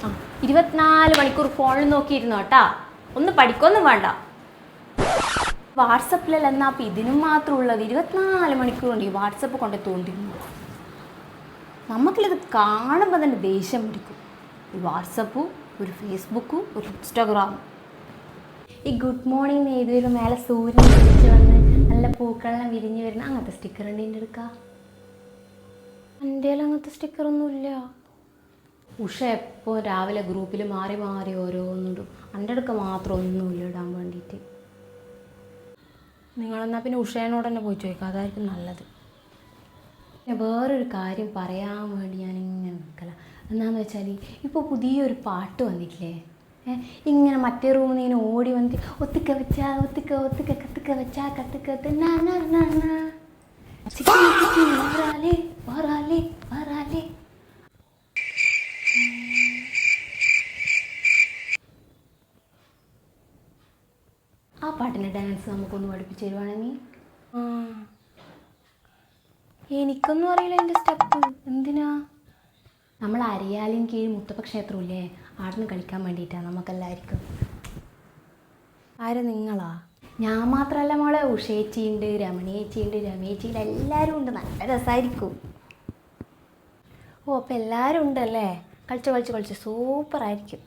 ആ 24 മണിക്കൂർ ഫോണിൽ നോക്കിയിരുന്നു കേട്ടാ. ഒന്ന് പഠിക്കൊന്നും വേണ്ട. വാട്സപ്പിലല്ല എന്നാ അപ്പം ഇതിനും മാത്രം ഉള്ളത് 24 മണിക്കൂറുണ്ട് ഈ വാട്സപ്പ് കൊണ്ട് തോണ്ടിരുന്നു. നമുക്കിത് കാണുമ്പോൾ തന്നെ ദേഷ്യം പിടിക്കും. ഒരു വാട്സപ്പും ഒരു ഫേസ്ബുക്കും ഒരു ഇൻസ്റ്റാഗ്രാമും. ഈ ഗുഡ് മോർണിംഗ് ഏതൊരു മേലെ സൂര്യൻ ഉദിച്ച് വന്ന് നല്ല പൂക്കളെല്ലാം വിരിഞ്ഞ് വരുന്ന അങ്ങനത്തെ സ്റ്റിക്കർ ഉണ്ട് എൻ്റെ എടുക്കുക. എൻ്റെ അങ്ങനത്തെ സ്റ്റിക്കറൊന്നുമില്ല. ഉഷ എപ്പോൾ രാവിലെ ഗ്രൂപ്പിൽ മാറി മാറി ഓരോന്നിടും. എൻ്റെ അടുക്ക മാത്രം ഒന്നുമില്ല ഇടാൻ വേണ്ടിയിട്ട്. നിങ്ങളെന്നാൽ പിന്നെ ഉഷേനോട് തന്നെ പോയി ചോദിക്കുക, അതായിരിക്കും നല്ലത്. പിന്നെ വേറൊരു കാര്യം പറയാൻ വേണ്ടി ഞാനിങ്ങനെ നിൽക്കല. എന്താണെന്ന് വെച്ചാൽ ഇപ്പോൾ പുതിയൊരു പാട്ട് വന്നിട്ടില്ലേ? ഇങ്ങനെ മറ്റേ റൂമിൽ നിന്ന് ഇങ്ങനെ ഓടി വന്നിട്ട് ഒത്തിക്ക വെച്ചാ ഒത്തിക്ക ഒത്തിക്ക കത്തിക്ക വെച്ചാ കത്തിക്ക വറാലേ വറാലേ വറാലേ. ആ പാട്ടിൻ്റെ ഡാൻസ് നമുക്കൊന്ന് പഠിപ്പിച്ച് തരുവാണെങ്കിൽ. എനിക്കൊന്നും അറിയില്ല എൻ്റെ സ്റ്റെപ്പ്. എന്തിനാ? നമ്മൾ അരിയാലിൻ കീഴ് മുത്തപ്പ ക്ഷേത്രമില്ലേ, അവിടെ നിന്ന് കളിക്കാൻ വേണ്ടിയിട്ടാണ് നമുക്കെല്ലാവർക്കും. ആര് നിങ്ങളാ? ഞാൻ മാത്രമല്ല മോളെ, ഉഷേച്ചിയുണ്ട്, രമണിയേച്ചിയുണ്ട്, രമേച്ചിയിൽ എല്ലാവരും ഉണ്ട്. നല്ല രസമായിരിക്കും. ഓ അപ്പം എല്ലാവരും ഉണ്ടല്ലേ? കളിച്ച് കളിച്ച് കളിച്ച് സൂപ്പറായിരിക്കും.